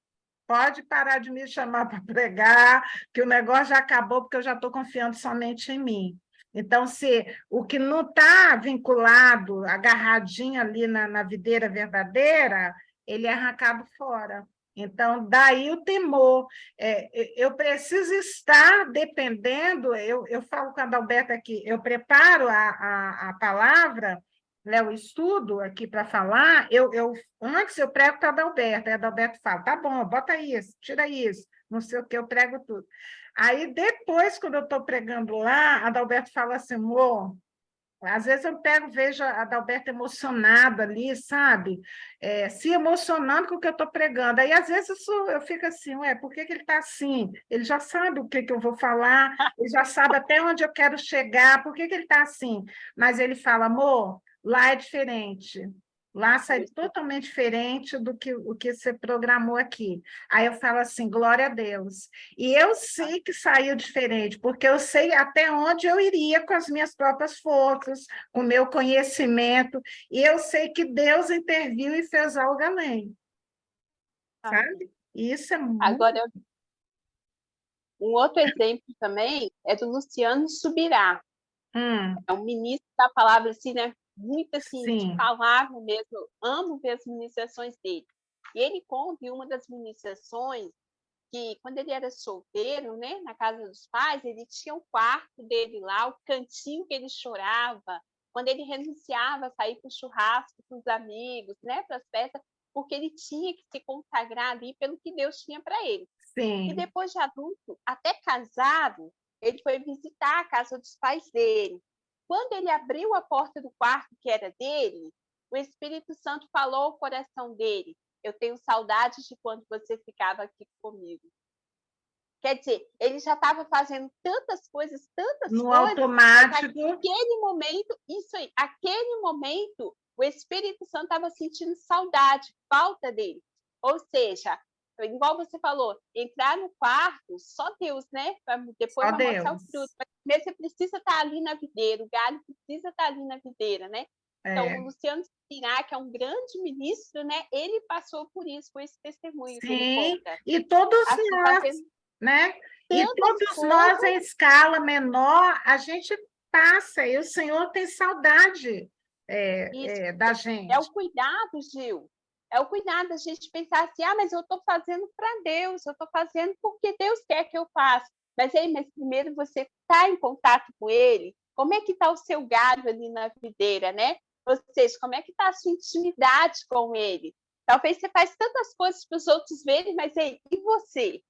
pode parar de me chamar para pregar, que o negócio já acabou, porque eu já estou confiando somente em mim. Então, se o que não está vinculado, agarradinho ali na videira verdadeira, ele é arrancado fora. Então, daí o temor. Eu preciso estar dependendo, eu falo com a Adalberto aqui, eu preparo a palavra, né, o estudo aqui para falar, antes eu prego para a Adalberto, aí a Adalberto fala, tá bom, bota isso, tira isso, não sei o que, eu prego tudo. Aí depois, quando eu estou pregando lá, a Adalberto fala assim, amor, às vezes eu vejo a Adalberto emocionada ali, sabe? Se emocionando com o que eu estou pregando. Aí, às vezes, eu fico assim, por que ele está assim? Ele já sabe o que eu vou falar, ele já sabe até onde eu quero chegar, por que ele está assim? Mas ele fala, amor, lá é diferente. Lá sai totalmente diferente do que o que você programou aqui. Aí eu falo assim, glória a Deus. E eu sei que saiu diferente, porque eu sei até onde eu iria com as minhas próprias forças, com o meu conhecimento, e eu sei que Deus interviu e fez algo além. Sabe? E isso é muito... Agora, um outro exemplo também é do Luciano Subirá. É um ministro da palavra, assim, né? Muito assim, Sim. de palavra mesmo. Eu amo ver as ministrações dele. E ele conta em uma das ministrações que, quando ele era solteiro, né, na casa dos pais, ele tinha o quarto dele lá, o cantinho que ele chorava, quando ele renunciava a sair para o churrasco com os amigos, né, para as festas, porque ele tinha que se consagrar ali pelo que Deus tinha para ele. Sim. E depois de adulto, até casado, ele foi visitar a casa dos pais dele. Quando ele abriu a porta do quarto que era dele, o Espírito Santo falou ao coração dele, eu tenho saudades de quando você ficava aqui comigo. Quer dizer, ele já estava fazendo tantas coisas, no automático. Aquele momento, o Espírito Santo estava sentindo saudade, falta dele. Ou seja, igual você falou, entrar no quarto, só Deus, né? Depois Só vai mostrar o Deus. fruto. Mas você precisa estar ali na videira, o galho precisa estar ali na videira, né? Então, o Luciano Subirá, que é um grande ministro, né? Ele passou por isso, por esse testemunho que ele conta. E todos assim, nós, né? E todos nós, em escala menor, a gente passa, e o Senhor tem saudade da gente. É o cuidado, Gil. É o cuidado da gente pensar assim, mas eu estou fazendo para Deus, eu estou fazendo porque Deus quer que eu faça. Mas primeiro você está em contato com Ele, como é que está o seu galho ali na videira, né? Ou seja, como é que está a sua intimidade com Ele? Talvez você faz tantas coisas para os outros verem, mas e você?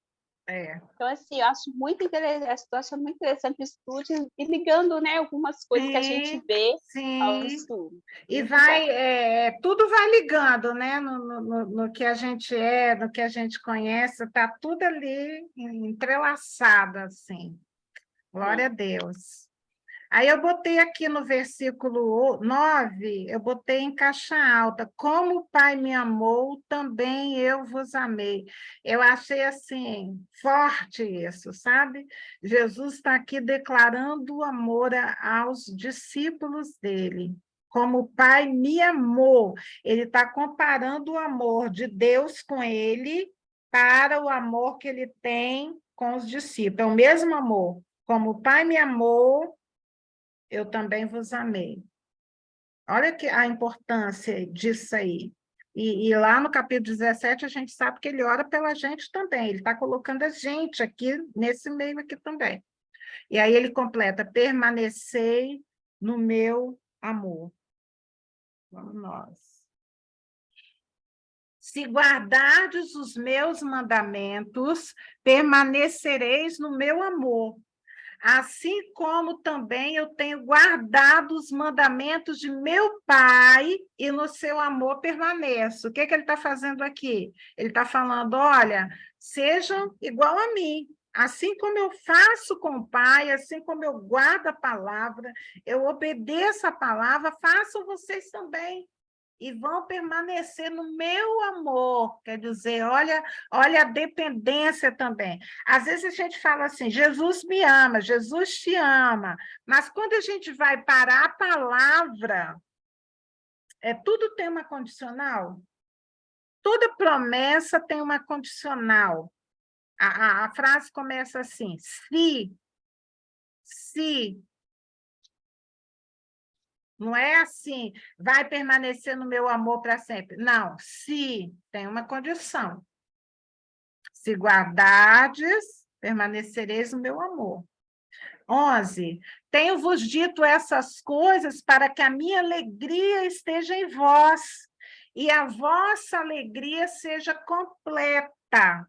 Então, assim, eu acho muito interessante, estou achando muito interessante o estudo e ligando, né, algumas coisas que a gente vê ao estudo. E tudo vai ligando, né? No que a gente no que a gente conhece, está tudo ali entrelaçado, assim. Glória a Deus. Aí eu botei aqui no versículo 9, eu botei em caixa alta, como o Pai me amou, também eu vos amei. Eu achei assim, forte isso, sabe? Jesus está aqui declarando o amor aos discípulos dele. Como o Pai me amou, ele está comparando o amor de Deus com ele para o amor que ele tem com os discípulos. É o mesmo amor. Como o Pai me amou, eu também vos amei. Olha a importância disso aí. E lá no capítulo 17, a gente sabe que ele ora pela gente também, ele está colocando a gente aqui, nesse meio aqui também. E aí ele completa, permanecei no meu amor. Vamos nós. Se guardardes os meus mandamentos, permanecereis no meu amor, assim como também eu tenho guardado os mandamentos de meu Pai e no seu amor permaneço. O que ele está fazendo aqui? Ele está falando, olha, sejam igual a mim. Assim como eu faço com o Pai, assim como eu guardo a palavra, eu obedeço a palavra, façam vocês também. E vão permanecer no meu amor, quer dizer, olha a dependência também. Às vezes a gente fala assim, Jesus me ama, Jesus te ama, mas quando a gente vai para a palavra, tudo tem uma condicional, toda promessa tem uma condicional. A frase começa assim, se, não é assim, vai permanecer no meu amor para sempre. Não, se tem uma condição. Se guardardes, permanecereis no meu amor. 11. Tenho-vos dito essas coisas para que a minha alegria esteja em vós e a vossa alegria seja completa.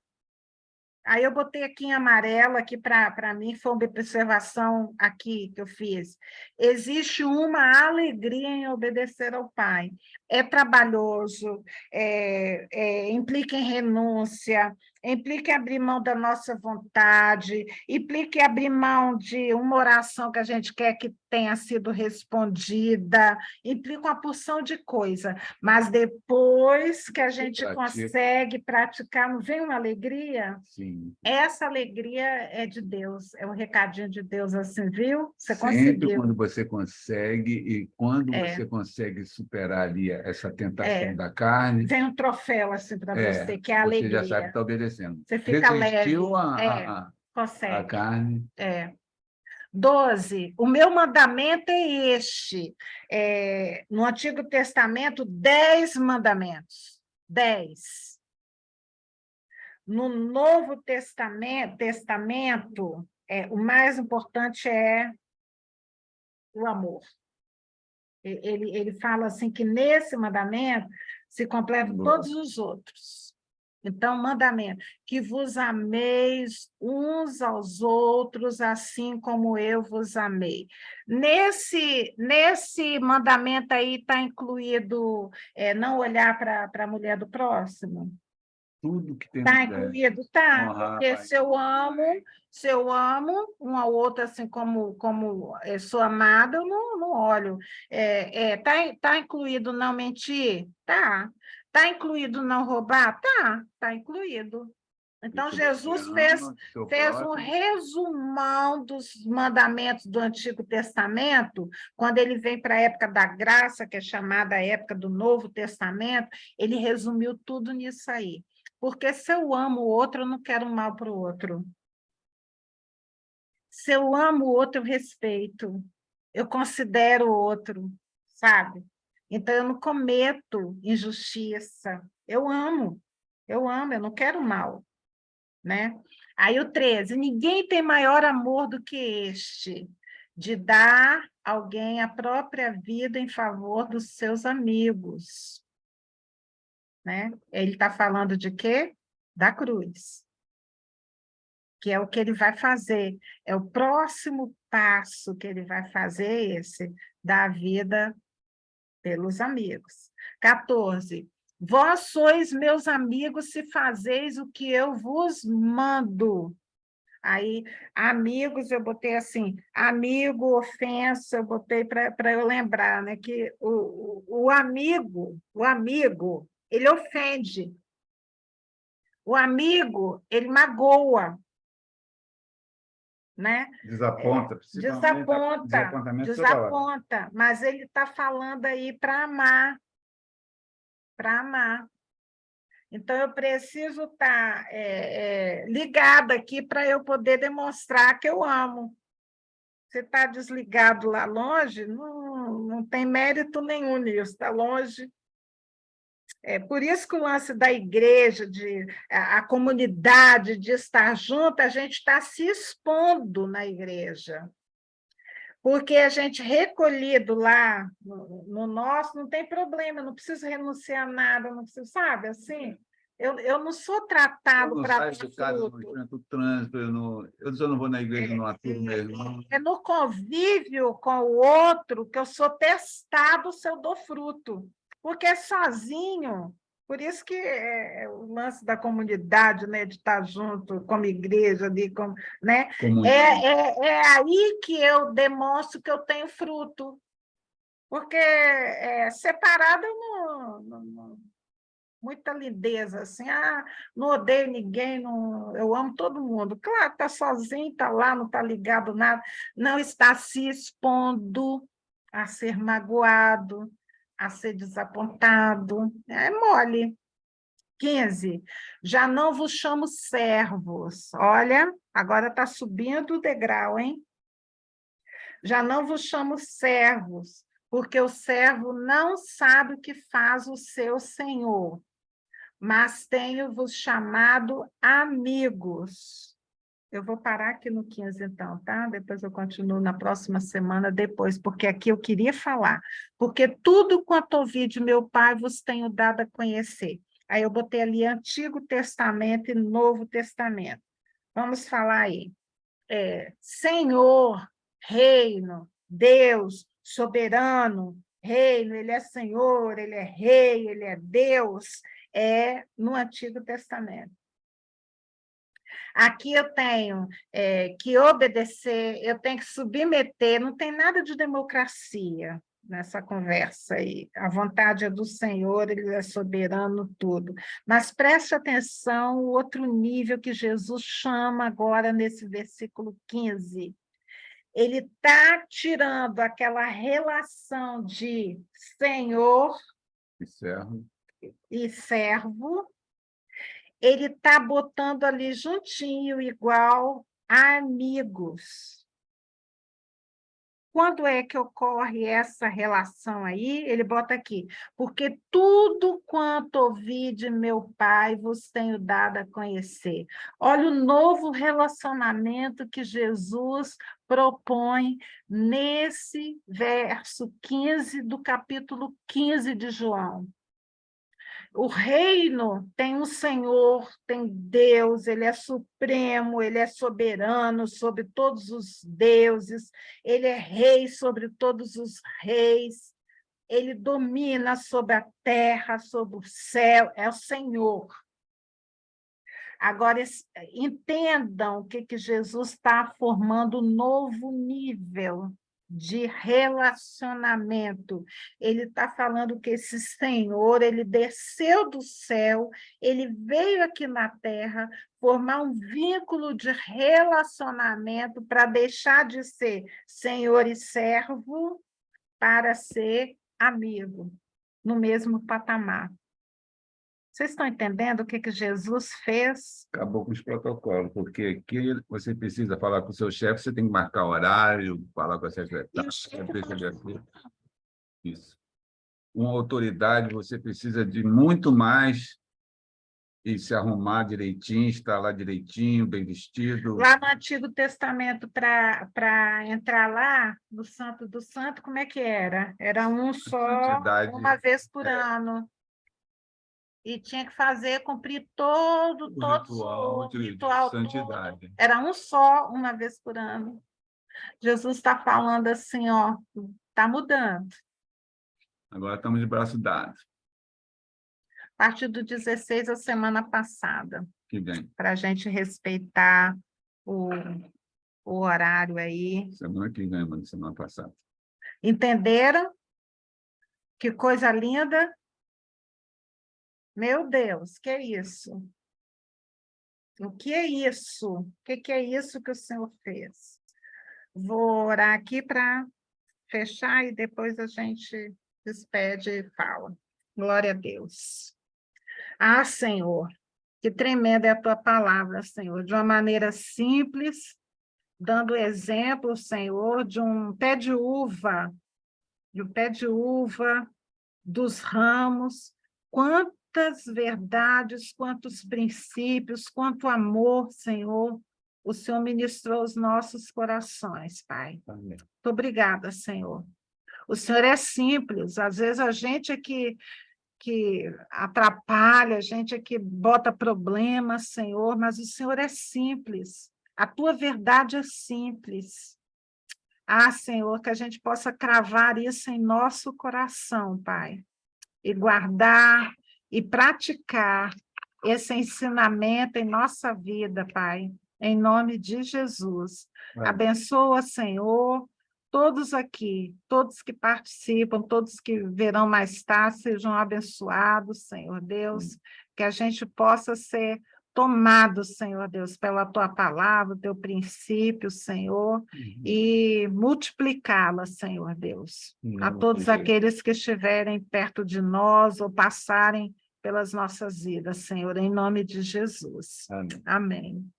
Aí eu botei aqui em amarelo, aqui para mim, foi uma observação aqui que eu fiz. Existe uma alegria em obedecer ao Pai. É trabalhoso, implica em renúncia, implica em abrir mão da nossa vontade, implica em abrir mão de uma oração que a gente quer que tenha sido respondida, implica uma porção de coisa, mas depois que a gente consegue praticar, não vem uma alegria? Sim. Essa alegria é de Deus, é um recadinho de Deus assim, viu? Você Sempre conseguiu. quando você consegue, e quando você consegue superar ali essa tentação da carne, vem um troféu assim para você, que é a você alegria. já sabe que está obedecendo. Você fica Resistiu leve. a Consegue. carne. 12. O meu mandamento é este. No Antigo Testamento, 10 mandamentos. 10. No Novo Testamento, o mais importante é o amor. Ele fala assim que nesse mandamento se completam todos os outros. Então, mandamento, que vos ameis uns aos outros, assim como eu vos amei. Nesse mandamento aí está incluído não olhar para a mulher do próximo? Tudo que tem Está incluído? Tá, porque se eu amo um ao outro, assim como sou amada, eu não olho. Tá incluído não mentir? Tá. Está incluído não roubar? Tá incluído. Então, Jesus fez um resumão dos mandamentos do Antigo Testamento, quando ele vem para a época da graça, que é chamada a época do Novo Testamento, ele resumiu tudo nisso aí. Porque se eu amo o outro, eu não quero mal para o outro. Se eu amo o outro, eu respeito. Eu considero o outro, sabe? Então, eu não cometo injustiça. Eu amo, eu não quero mal, né? Aí o 13, ninguém tem maior amor do que este, de dar alguém a própria vida em favor dos seus amigos, né? Ele está falando de quê? Da cruz, que é o que ele vai fazer, é o próximo passo que ele vai fazer esse, da vida pelos amigos. 14. Vós sois meus amigos se fazeis o que eu vos mando. Aí, amigos, eu botei assim, amigo, ofensa, eu botei para eu lembrar, né? Que o amigo, ele ofende. O amigo, ele magoa, né? Desaponta, Desaponta, mas ele está falando aí para amar, Então, eu preciso estar ligada aqui para eu poder demonstrar que eu amo. Você está desligado lá longe, não tem mérito nenhum nisso, está longe. É por isso que o lance da igreja, a comunidade, de estar junto, a gente está se expondo na igreja. Porque a gente recolhido lá no nosso, não tem problema, eu não preciso renunciar a nada, não preciso, sabe, assim, eu não sou tratado para Eu saio de casa, não enfrento o trânsito, eu não vou na igreja, não aturo meu irmão. É no convívio com o outro que eu sou testado se eu dou fruto, porque sozinho, por isso que o lance da comunidade, né, de estar junto como igreja, né, é aí que eu demonstro que eu tenho fruto, porque separado eu não muita lindeza, assim, não odeio ninguém, não, eu amo todo mundo. Claro, está sozinho, está lá, não está ligado nada, não está se expondo a ser magoado, a ser desapontado, é mole. 15, já não vos chamo servos, olha, agora está subindo o degrau, hein? Já não vos chamo servos, porque o servo não sabe o que faz o seu senhor, mas tenho-vos chamado amigos. Eu vou parar aqui no 15, então, tá? Depois eu continuo na próxima semana, depois, porque aqui eu queria falar. Porque tudo quanto ouvi de meu Pai vos tenho dado a conhecer. Aí eu botei ali Antigo Testamento e Novo Testamento. Vamos falar aí. Senhor, reino, Deus, soberano, reino, ele é Senhor, ele é rei, ele é Deus, no Antigo Testamento. Aqui eu tenho que obedecer, eu tenho que submeter, não tem nada de democracia nessa conversa aí. A vontade é do Senhor, ele é soberano, tudo. Mas preste atenção o outro nível que Jesus chama agora nesse versículo 15. Ele está tirando aquela relação de senhor e servo, ele está botando ali juntinho, igual a amigos. Quando é que ocorre essa relação aí? Ele bota aqui, porque tudo quanto ouvi de meu Pai vos tenho dado a conhecer. Olha o novo relacionamento que Jesus propõe nesse verso 15 do capítulo 15 de João. O reino tem um Senhor, tem Deus, ele é supremo, ele é soberano sobre todos os deuses, ele é rei sobre todos os reis, ele domina sobre a terra, sobre o céu, é o Senhor. Agora, entendam o que Jesus está formando um novo nível de relacionamento. Ele está falando que esse Senhor, ele desceu do céu, ele veio aqui na terra formar um vínculo de relacionamento para deixar de ser senhor e servo para ser amigo, no mesmo patamar. Vocês estão entendendo o que Jesus fez? Acabou com os protocolos, porque aqui você precisa falar com o seu chefe, você tem que marcar horário, falar com a secretária. Isso. Uma autoridade, você precisa de muito mais e se arrumar direitinho, estar lá direitinho, bem vestido. Lá no Antigo Testamento, para entrar lá, no Santo do Santo, como é que era? Era um só, uma vez por ano. E tinha que cumprir todo o ritual de santidade. Todo. Era um só, uma vez por ano. Jesus está falando assim, ó, está mudando. Agora estamos de braço dado. A partir do 16, a semana passada. Que bem. Para a gente respeitar o horário aí. Semana que vem, mano, semana passada. Entenderam? Que coisa linda. Meu Deus, que é isso? O que é isso? O que é isso que o Senhor fez? Vou orar aqui para fechar e depois a gente despede e fala. Glória a Deus. Ah, Senhor, que tremenda é a tua palavra, Senhor, de uma maneira simples, dando exemplo, Senhor, de um pé de uva, dos ramos, quantas verdades, quantos princípios, quanto amor, Senhor, o Senhor ministrou aos nossos corações, Pai. Amém. Muito obrigada, Senhor. O Senhor é simples, às vezes a gente é que atrapalha, a gente é que bota problemas, Senhor, mas o Senhor é simples, a tua verdade é simples. Senhor, que a gente possa cravar isso em nosso coração, Pai, e guardar e praticar esse ensinamento em nossa vida, Pai, em nome de Jesus. Amém. Abençoa, Senhor, todos aqui, todos que participam, todos que verão mais tarde, sejam abençoados, Senhor Deus, que a gente possa ser tomado, Senhor Deus, pela tua palavra, teu princípio, Senhor, e multiplicá-la, Senhor Deus, a todos aqueles que estiverem perto de nós ou passarem pelas nossas vidas, Senhor, em nome de Jesus. Amém. Amém.